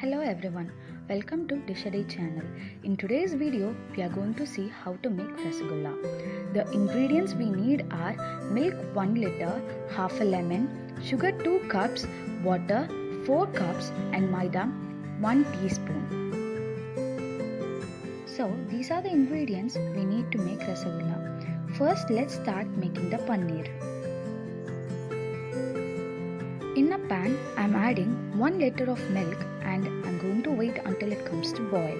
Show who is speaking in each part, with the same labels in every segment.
Speaker 1: Hello everyone, welcome to Dish a Day channel. In today's video, we are going to see how to make rasagulla. The ingredients we need are milk 1 liter, half a lemon, sugar 2 cups, water 4 cups and maida 1 teaspoon. So these are the ingredients we need to make rasagulla. First, let's start making the paneer. In a pan, I am adding 1 liter of milk and I am going to wait until it comes to boil.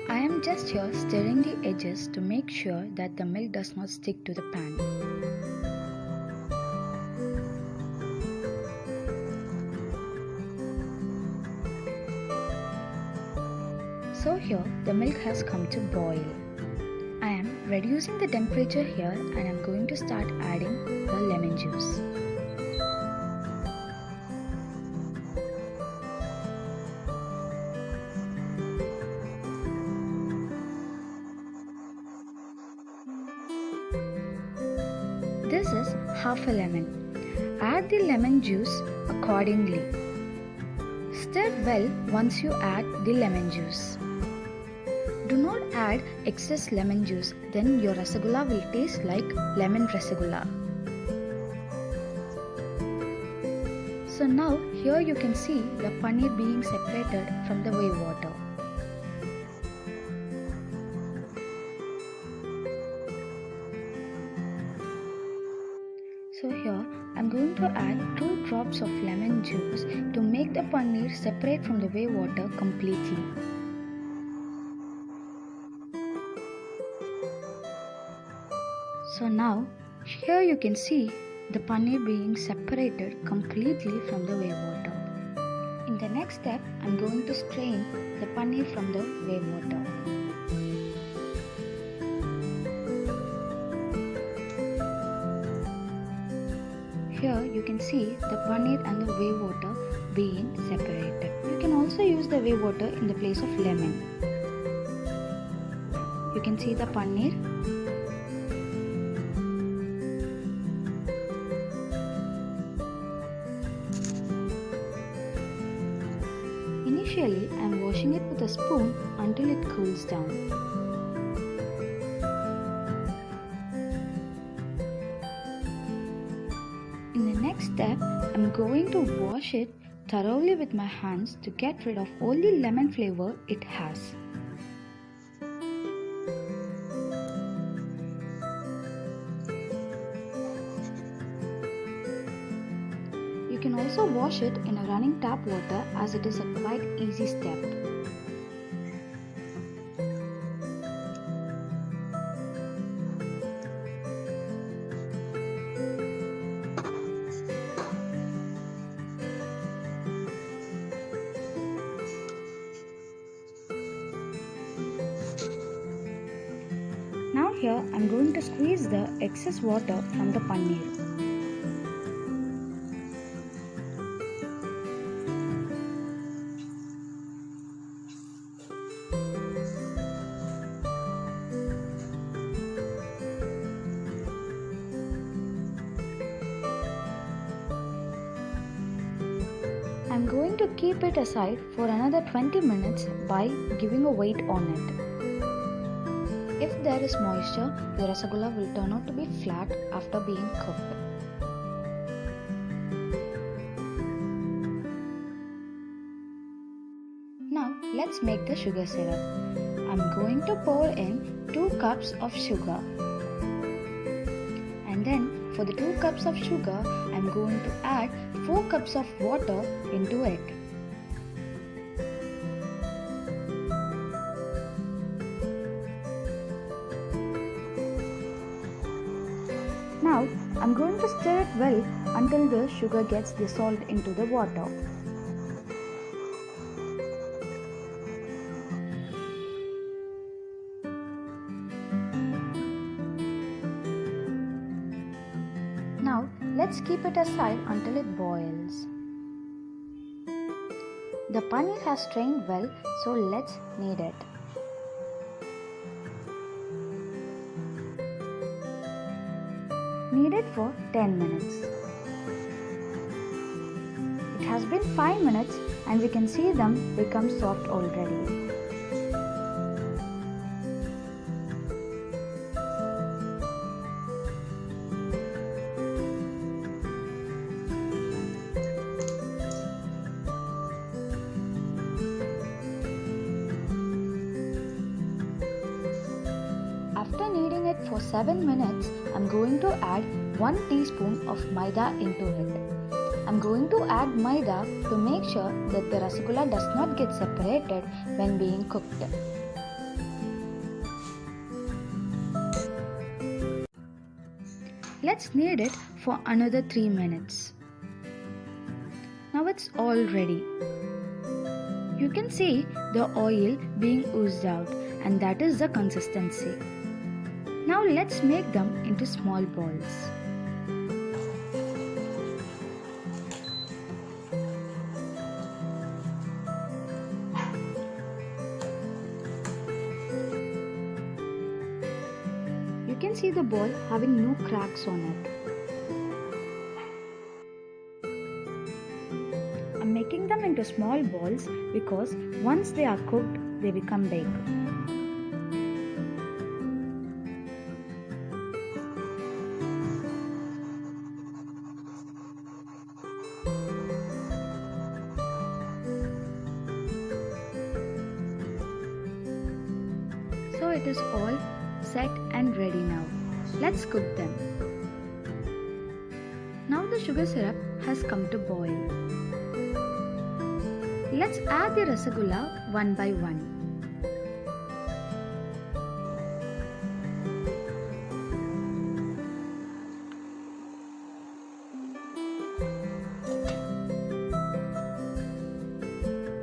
Speaker 1: I am just here stirring the edges to make sure that the milk does not stick to the pan. So here the milk has come to boil. I am reducing the temperature here and I am going to start adding the lemon juice. This is half a lemon. Add the lemon juice accordingly. Stir well once you add the lemon juice. Do not add excess lemon juice, then your rasagulla will taste like lemon rasagulla. So now here you can see the paneer being separated from the whey water. So here I am going to add 2 drops of lemon juice to make the paneer separate from the whey water completely. So now here you can see the paneer being separated completely from the whey water. In the next step, I am going to strain the paneer from the whey water. Here you can see the paneer and the whey water being separated. You can also use the whey water in the place of lemon. You can see the paneer. Initially, I am washing it with a spoon until it cools down. In the next step, I am going to wash it thoroughly with my hands to get rid of all the lemon flavor it has. You can also wash it in a running tap water as it is a quite easy step. Now here I am going to squeeze the excess water from the paneer. I am going to keep it aside for another 20 minutes by giving a weight on it. If there is moisture, the rasagulla will turn out to be flat after being cooked. Now let's make the sugar syrup. I am going to pour in 2 cups of sugar. And then for the 2 cups of sugar, I am going to add 4 cups of water into it. Now I am going to stir it well until the sugar gets dissolved into the water. Now let's keep it aside until it boils. The paneer has strained well, so let's knead it. knead it for 10 minutes. It has been 5 minutes and we can see them become soft already. After kneading it for 7 minutes, I'm going to add 1 teaspoon of maida into it. I'm going to add maida to make sure that the rasagulla does not get separated when being cooked. Let's knead it for another 3 minutes. Now it's all ready. You can see the oil being oozed out, and that is the consistency. Now let's make them into small balls. You can see the ball having no cracks on it. I'm making them into small balls because once they are cooked, they become big. So it is all set and ready now. Let's cook them. Now the sugar syrup has come to boil. Let's add the rasagulla one by one.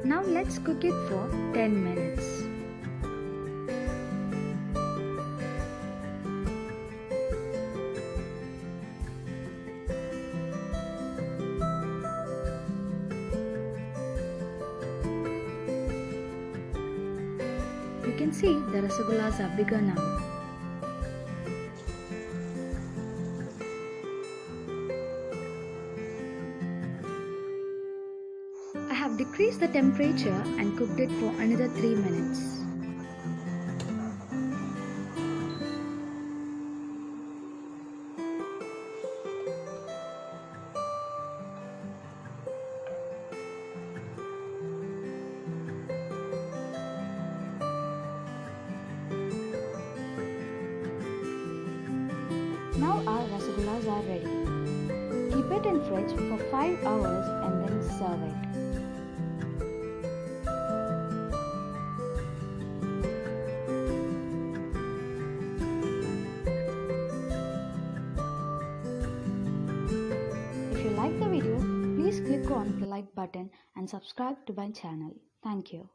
Speaker 1: Now let's cook it for 10 minutes. You can see the rasagullas are bigger now. I have decreased the temperature and cooked it for another 3 minutes. Now our rasagullas are ready. Keep it in fridge for 5 hours and then serve it. If you like the video, please click on the like button and subscribe to my channel. Thank you.